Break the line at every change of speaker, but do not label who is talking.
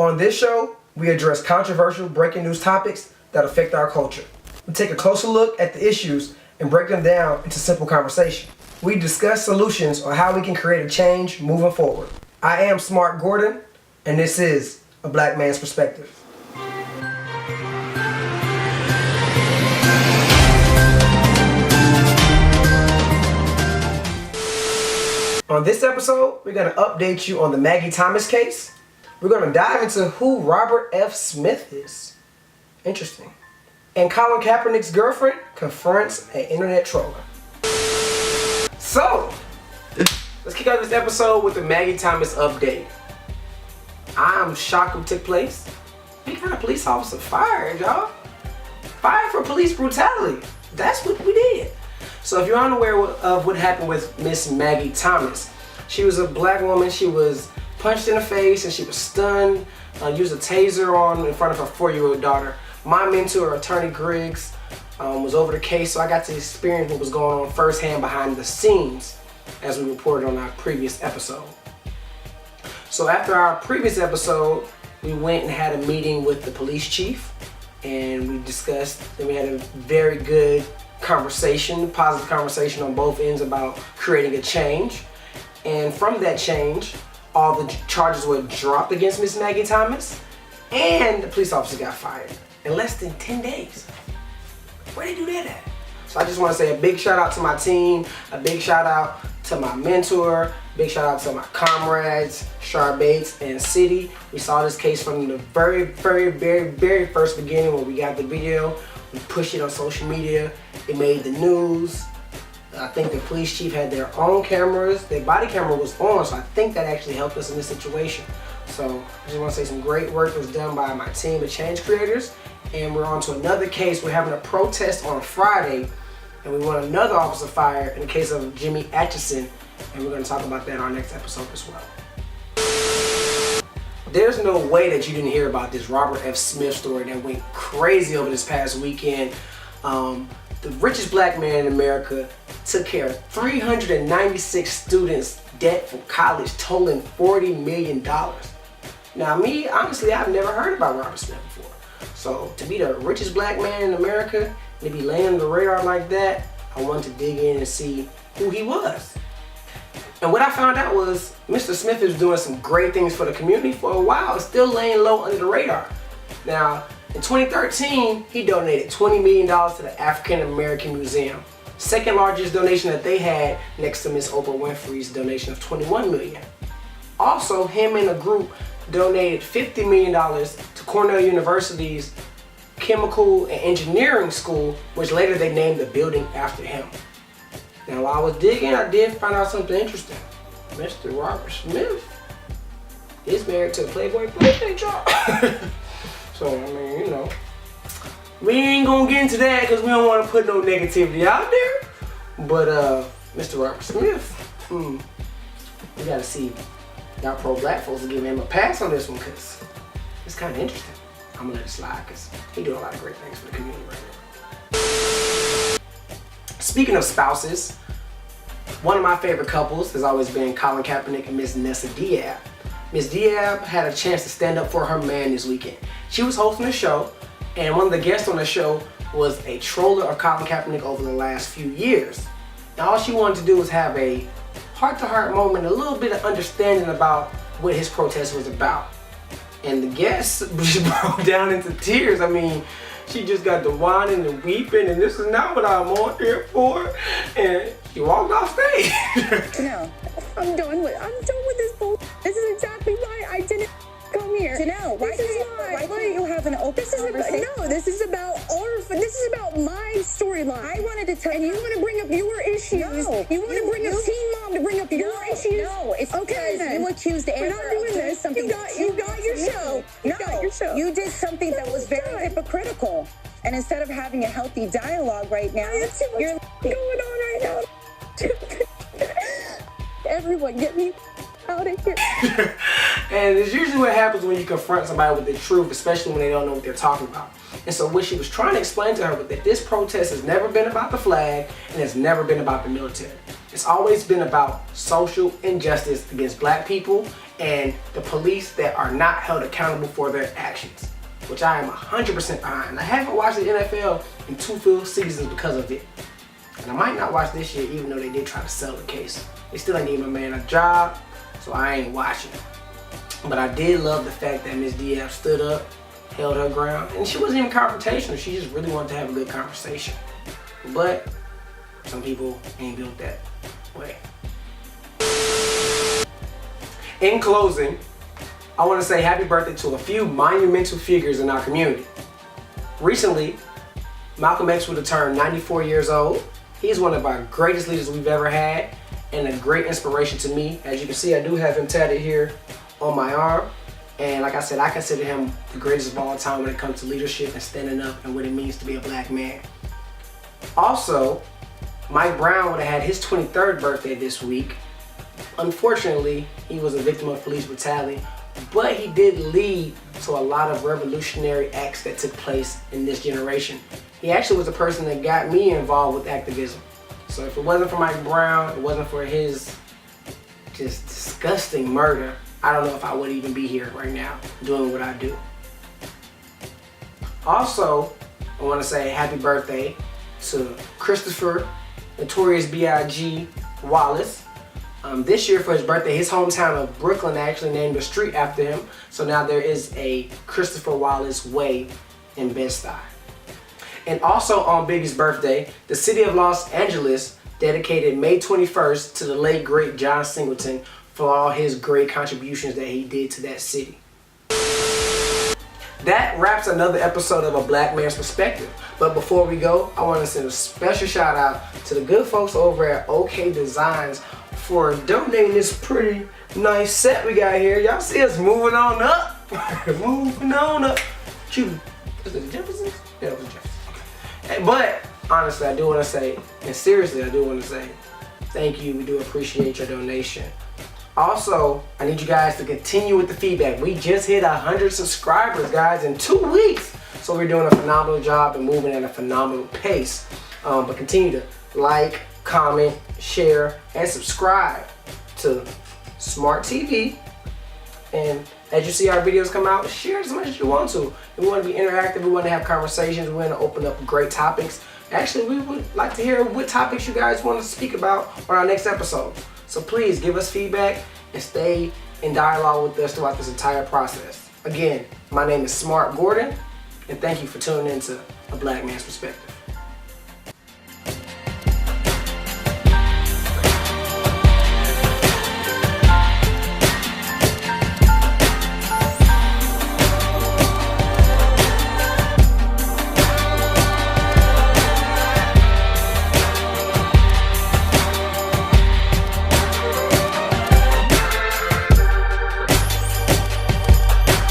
On this show, we address controversial breaking news topics that affect our culture. We take a closer look at the issues and break them down into simple conversation. We discuss solutions on how we can create a change moving forward. I am Smart Gordon, and this is A Black Man's Perspective. On this episode, we're going to update you on the Maggie Thomas case. We're going to dive into who Robert F. Smith is. Interesting. And Colin Kaepernick's girlfriend confronts an internet troller. So, let's kick off this episode with the Maggie Thomas update. I'm shocked what took place. We got a police officer fired, y'all. Fired for police brutality. That's what we did. So if you're unaware of what happened with Miss Maggie Thomas, she was a black woman. She was punched in the face and she was stunned, used a taser in front of her 4-year-old daughter. My mentor, Attorney Griggs, was over the case, so I got to experience what was going on firsthand behind the scenes as we reported on our previous episode. So after our previous episode, we went and had a meeting with the police chief and we discussed, and we had a very good conversation, positive conversation on both ends about creating a change. And from that change, all the charges were dropped against Miss Maggie Thomas and the police officer got fired in less than 10 days. Where they do that at? So I just want to say a big shout out to my team, a big shout out to my mentor, big shout out to my comrades, Shar Bates and City. We saw this case from the very first beginning when we got the video. We pushed it on social media. It made the news. I think the police chief had their own cameras. Their body camera was on, so I think that actually helped us in this situation. So I just want to say some great work was done by my team of change creators. And we're on to another case. We're having a protest on Friday, and we want another officer fired in the case of Jimmy Atchison, and we're going to talk about that in our next episode as well. There's no way that you didn't hear about this Robert F. Smith story that went crazy over this past weekend. The richest black man in America took care of 396 students' debt from college, totaling $40 million. Now me, honestly, I've never heard about Robert Smith before. So to be the richest black man in America, and to be laying on the radar like that, I wanted to dig in and see who he was. And what I found out was Mr. Smith is doing some great things for the community for a while, still laying low under the radar. Now, in 2013, he donated $20 million to the African American Museum. Second largest donation that they had next to Miss Oprah Winfrey's donation of $21 million. Also, him and a group donated $50 million to Cornell University's Chemical and Engineering School, which later they named the building after him. Now while I was digging, I did find out something interesting. Mr. Robert Smith is married to a Playboy playmate, y'all. So, I mean, you know, we ain't gonna get into that because we don't want to put no negativity out there. But Mr. Robert Smith, we gotta see y'all pro-black folks to give him a pass on this one because it's kind of interesting. I'm gonna let it slide because he doing a lot of great things for the community right now. Speaking of spouses, one of my favorite couples has always been Colin Kaepernick and Miss Nessa Diab. Miss Diab had a chance to stand up for her man this weekend. She was hosting a show, and one of the guests on the show was a troller of Colin Kaepernick over the last few years. Now all she wanted to do was have a heart-to-heart moment, a little bit of understanding about what his protest was about. And the guest just broke down into tears. I mean, she just got the whining and weeping, and this is not what I'm on here for. And she walked off stage.
No, I'm done with this bull. This is exactly why I didn't come here. Janelle, why can't you have an open conversation? This is about my storyline. I wanted to tell you. And you want to bring up your issues. No, you want to bring up Teen Mom to bring up your issues. No, it's okay. You accused Amber. We're not doing this. You got your show. You got your show. You did something that was very hypocritical. And instead of having a healthy dialogue right now, you're going on right now. Everyone, get me out of here.
And it's usually what happens when you confront somebody with the truth, especially when they don't know what they're talking about. And so what she was trying to explain to her was that this protest has never been about the flag and it's never been about the military. It's always been about social injustice against black people and the police that are not held accountable for their actions, which I am 100% behind. I haven't watched the NFL in 2 full seasons because of it. And I might not watch this year even though they did try to sell the case. They still ain't giving my man a job, so I ain't watching. But I did love the fact that Miss Diaz stood up, held her ground, and she wasn't even confrontational. She just really wanted to have a good conversation. But some people ain't built that way. In closing, I want to say happy birthday to a few monumental figures in our community. Recently, Malcolm X would have turned 94 years old. He's one of our greatest leaders we've ever had and a great inspiration to me. As you can see, I do have him tatted here on my arm. And like I said, I consider him the greatest of all time when it comes to leadership and standing up and what it means to be a black man. Also, Mike Brown would have had his 23rd birthday this week. Unfortunately, he was a victim of police brutality, but he did lead to a lot of revolutionary acts that took place in this generation. He actually was the person that got me involved with activism. So if it wasn't for Mike Brown, it wasn't for his just disgusting murder, I don't know if I would even be here right now doing what I do. Also, I want to say happy birthday to Christopher Notorious B.I.G. Wallace. This year for his birthday, his hometown of Brooklyn actually named a street after him. So now there is a Christopher Wallace Way in Bed-Stuy. And also on Biggie's birthday, the city of Los Angeles dedicated May 21st to the late great John Singleton for all his great contributions that he did to that city. That wraps another episode of A Black Man's Perspective. But before we go, I want to send a special shout out to the good folks over at OK Designs for donating this pretty nice set we got here. Y'all see us moving on up. Moving on up. Shoot, is it Jefferson's? Yeah, it was Jefferson. Okay. But honestly, I do want to say, and seriously, I do want to say, thank you. We do appreciate your donation. Also, I need you guys to continue with the feedback. We just hit 100 subscribers, guys, in 2 weeks. So we're doing a phenomenal job and moving at a phenomenal pace. But continue to like, comment, share, and subscribe to Smart TV. And as you see our videos come out, share as much as you want to. We want to be interactive. We want to have conversations. We want to open up great topics. Actually, we would like to hear what topics you guys want to speak about on our next episode. So please give us feedback and stay in dialogue with us throughout this entire process. Again, my name is Smart Gordon, and thank you for tuning in to A Black Man's Perspective.